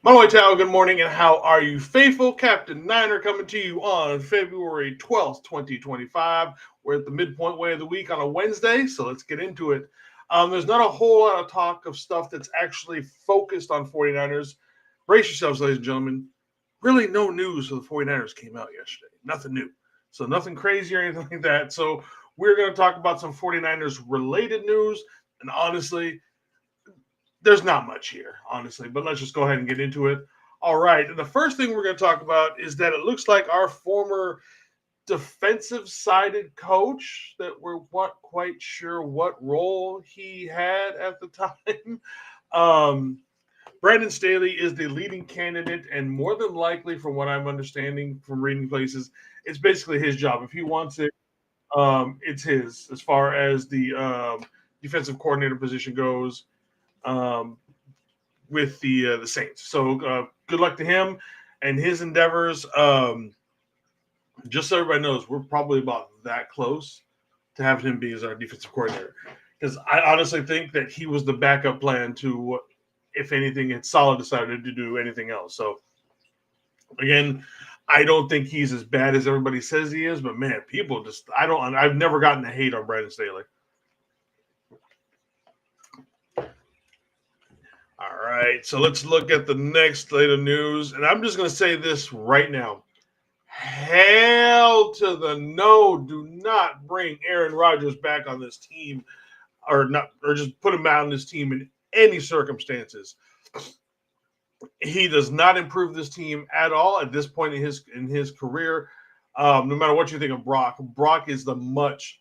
Manoy Tao, good morning, and how are you, faithful? Captain Niner coming to you on February 12th, 2025. We're at the midpoint way of the week on a Wednesday, so let's get into it. There's not a whole lot of talk of stuff that's actually focused on 49ers. Brace yourselves, ladies and gentlemen. Really, no news for the 49ers came out yesterday. Nothing new. So, nothing crazy or anything like that. So, we're going to talk about some 49ers related news. And honestly, there's not much here, honestly, but let's just go ahead and get into it. All right. And the first thing we're going to talk about is that it looks like our former defensive sided coach, that we're not quite sure what role he had at the time. Um, Brandon Staley is the leading candidate, and more than likely, from what I'm understanding from reading places, it's basically his job. If he wants it, it's his. As far as the defensive coordinator position goes, um, with the Saints. So good luck to him and his endeavors. Just so everybody knows, we're probably about that close to having him be as our defensive coordinator. Because I honestly think that he was the backup plan to, if anything, had Solid decided to do anything else. So again, I don't think he's as bad as everybody says he is, but man, people just I've never gotten the hate on Brandon Staley. All right, so let's look at the next slate of news, and I'm just going to say this right now: hell to the no! Do not bring Aaron Rodgers back on this team, or not, or just put him out on this team in any circumstances. He does not improve this team at all at this point in his career. No matter what you think of Brock, Brock is the much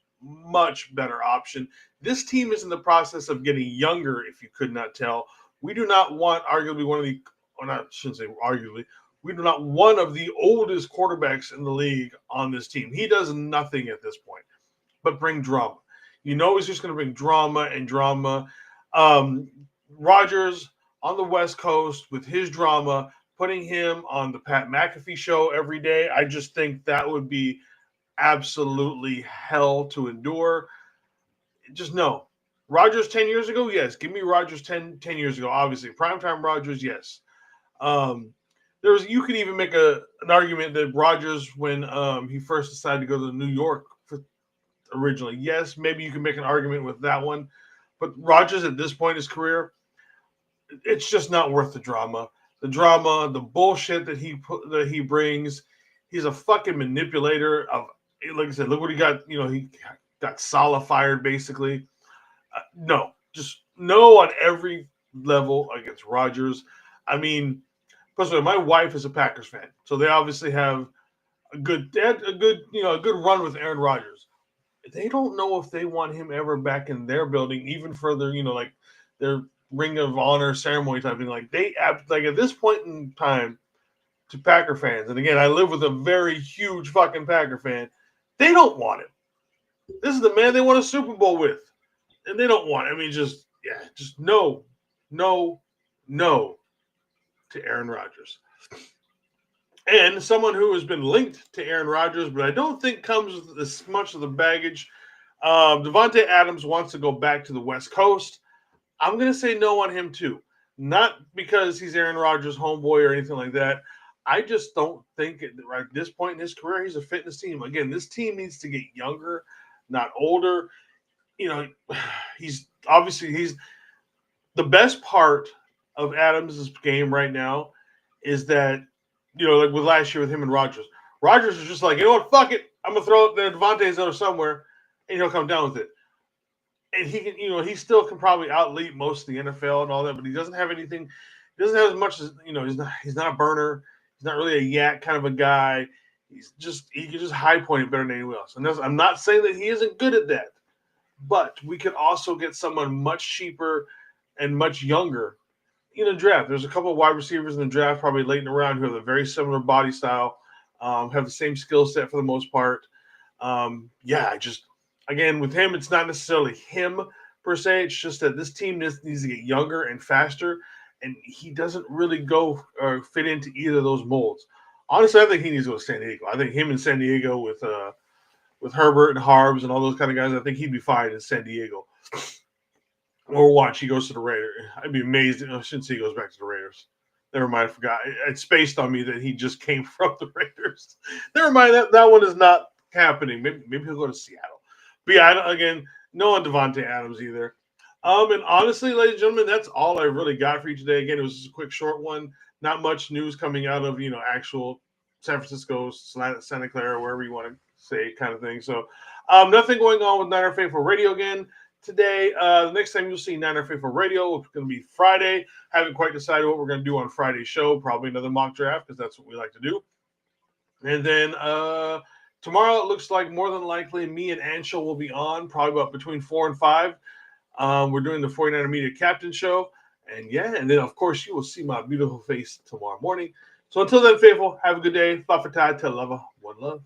better option. This team is in the process of getting younger. If you could not tell, we do not want arguably one of the, or not, I shouldn't say arguably, we do not one of the oldest quarterbacks in the league on this team. He does nothing at this point but bring drama. You know he's just going to bring drama and drama. Rodgers on the West Coast with his drama, putting him on the Pat McAfee show every day. I just think that would be absolutely hell to endure. Just no. Rodgers 10 years ago, yes. Give me Rodgers 10 years ago, obviously. Primetime Rodgers, yes. Um, you could even make an argument that Rodgers, when he first decided to go to New York originally, yes, maybe you can make an argument with that one. But Rodgers at this point in his career, it's just not worth the drama. The bullshit that he brings. He's a fucking manipulator of. Like I said, look what he got. He got Salah fired basically. No, just no on every level against Rodgers. I mean, personally, my wife is a Packers fan, so they obviously have a good run with Aaron Rodgers. They don't know if they want him ever back in their building, even further, like their Ring of Honor ceremony type thing. Like like at this point in time, to Packer fans, and again, I live with a very huge fucking Packer fan. They don't want him. This is the man they won a Super Bowl with, and they don't want. I mean, just no, no, no to Aaron Rodgers. And someone who has been linked to Aaron Rodgers, but I don't think comes with as much of the baggage. Devontae Adams wants to go back to the West Coast. I'm going to say no on him too. Not because he's Aaron Rodgers' homeboy or anything like that. I just don't think right at this point in his career he's a fitness team. Again, this team needs to get younger, not older. You know, he's the best part of Adams' game right now is that like with last year with him and Rodgers. Rodgers is just like, you know what, fuck it, I'm gonna throw it there. Devontae's there somewhere, and he'll come down with it. And he can, he still can probably outleap most of the NFL and all that, but he doesn't have anything. He doesn't have as much as He's not a burner. He's not really a yak kind of a guy. He can just high point it better than anyone else. And I'm not saying that he isn't good at that, but we could also get someone much cheaper and much younger in the draft. There's a couple of wide receivers in the draft, probably late in the round, who have a very similar body style, have the same skill set for the most part. I just again with him, it's not necessarily him per se. It's just that this team needs to get younger and faster, and he doesn't really go or fit into either of those molds. Honestly, I think he needs to go to San Diego. I think him in San Diego with Herbert and Harbs and all those kind of guys, I think he'd be fine in San Diego. Or watch, he goes to the Raiders. I'd be amazed. I shouldn't say he goes back to the Raiders. Never mind, I forgot. It spaced on me that he just came from the Raiders. Never mind, that one is not happening. Maybe he'll go to Seattle. But yeah, again, no on Devontae Adams either. And honestly, ladies and gentlemen, that's all I really got for you today. Again, it was just a quick, short one. Not much news coming out of actual San Francisco, Santa Clara, wherever you want to say, kind of thing. So, nothing going on with Niner Faithful Radio again today. The next time you'll see Niner Faithful Radio, it's going to be Friday. Haven't quite decided what we're going to do on Friday's show. Probably another mock draft because that's what we like to do. And then tomorrow it looks like more than likely me and Anshel will be on, probably about between 4 and 5. We're doing the 49er Media Captain Show. And yeah, and then of course you will see my beautiful face tomorrow morning. So until then, faithful, have a good day. Fa Tell lover, one love.